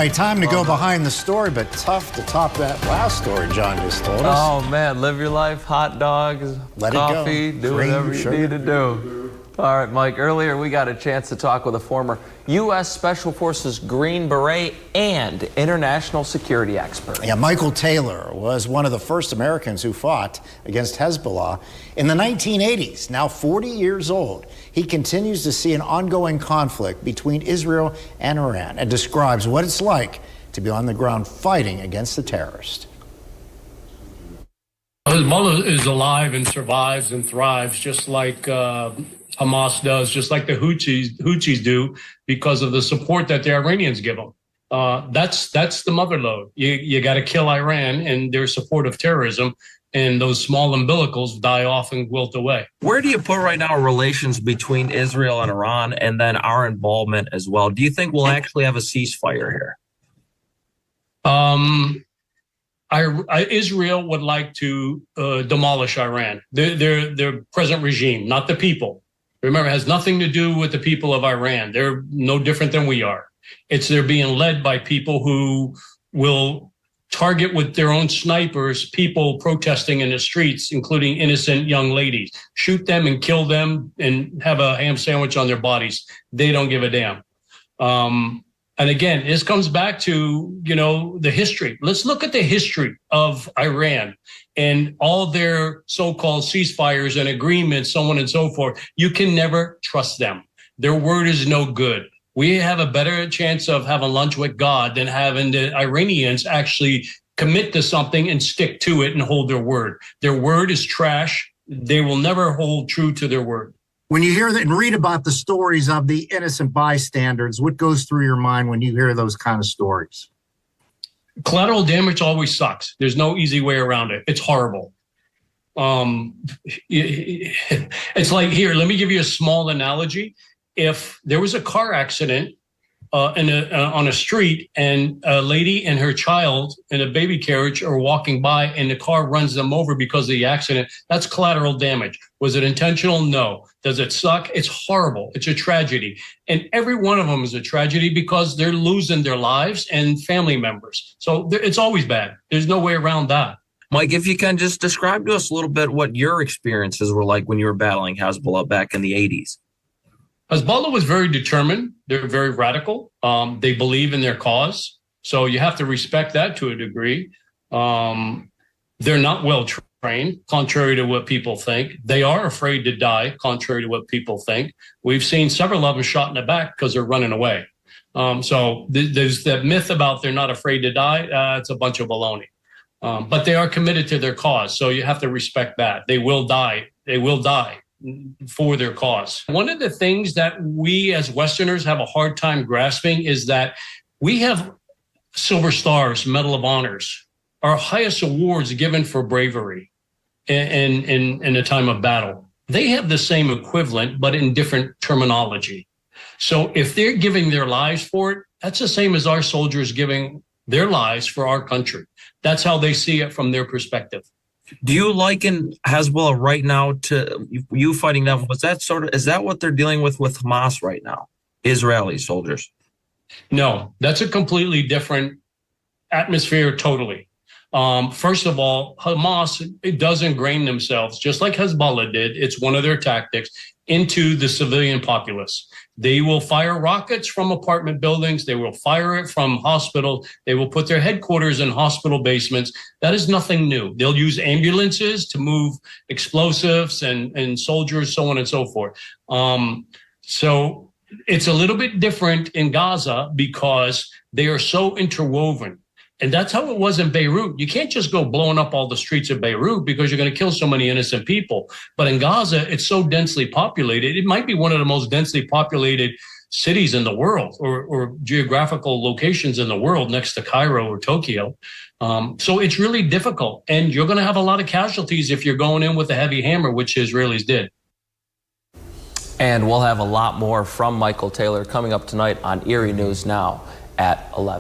right, time to go behind the story, but tough to top that last story John just told us. Oh, man, live your life, hot dogs, Let coffee, it go. do whatever you need to do. All right, Mike, earlier we got a chance to talk with a former U.S. Special Forces Green Beret and international security expert. Yeah, Michael Taylor was one of the first Americans who fought against Hezbollah in the 1980s. Now 40 years old, he continues to see an ongoing conflict between Israel and Iran and describes what it's like to be on the ground fighting against the terrorists. Hezbollah is alive and survives and thrives just like Hamas does, just like the Houthis do, because of the support that the Iranians give them. That's the mother lode. You got to kill Iran and their support of terrorism, and those small umbilicals die off and wilt away. Where do you put right now relations between Israel and Iran, and then our involvement as well? Do you think we'll actually have a ceasefire here? Israel would like to demolish Iran, their present regime, not the people. Remember, it has nothing to do with the people of Iran. They're no different than we are. They're being led by people who will target with their own snipers people protesting in the streets, including innocent young ladies, shoot them and kill them and have a ham sandwich on their bodies. They don't give a damn. And again, this comes back to, the history. Let's look at the history of Iran and all their so-called ceasefires and agreements, so on and so forth. You can never trust them. Their word is no good. We have a better chance of having lunch with God than having the Iranians actually commit to something and stick to it and hold their word. Their word is trash. They will never hold true to their word. When you hear that and read about the stories of the innocent bystanders, what goes through your mind when you hear those kind of stories? Collateral damage always sucks. There's no easy way around it. It's horrible. It's like, here, let me give you a small analogy. If there was a car accident on a street and a lady and her child in a baby carriage are walking by and the car runs them over because of the accident, that's collateral damage. Was it intentional? No. Does it suck? It's horrible. It's a tragedy. And every one of them is a tragedy because they're losing their lives and family members. So it's always bad. There's no way around that. Mike, if you can just describe to us a little bit what your experiences were like when you were battling Hezbollah back in the 80s. Hezbollah was very determined. They're very radical. They believe in their cause. So you have to respect that to a degree. They're not well trained, contrary to what people think. They are afraid to die, contrary to what people think. We've seen several of them shot in the back because they're running away. So there's that myth about they're not afraid to die. It's a bunch of baloney. But they are committed to their cause. So you have to respect that. They will die. They will die for their cause. One of the things that we as Westerners have a hard time grasping is that we have Silver Stars, Medal of Honors, our highest awards given for bravery in a time of battle. They have the same equivalent, but in different terminology. So if they're giving their lives for it, that's the same as our soldiers giving their lives for our country. That's how they see it from their perspective. Do you liken Hezbollah right now to you fighting them? Is that what they're dealing with Hamas right now? Israeli soldiers? No, that's a completely different atmosphere totally. First of all, Hamas, it does ingrain themselves, just like Hezbollah did. It's one of their tactics into the civilian populace. They will fire rockets from apartment buildings. They will fire it from hospitals. They will put their headquarters in hospital basements. That is nothing new. They'll use ambulances to move explosives and soldiers, so on and so forth. So it's a little bit different in Gaza because they are so interwoven. And that's how it was in Beirut. You can't just go blowing up all the streets of Beirut because you're going to kill so many innocent people. But in Gaza, it's so densely populated. It might be one of the most densely populated cities in the world or geographical locations in the world next to Cairo or Tokyo. So it's really difficult. And you're going to have a lot of casualties if you're going in with a heavy hammer, which Israelis did. And we'll have a lot more from Michael Taylor coming up tonight on Erie News Now at 11.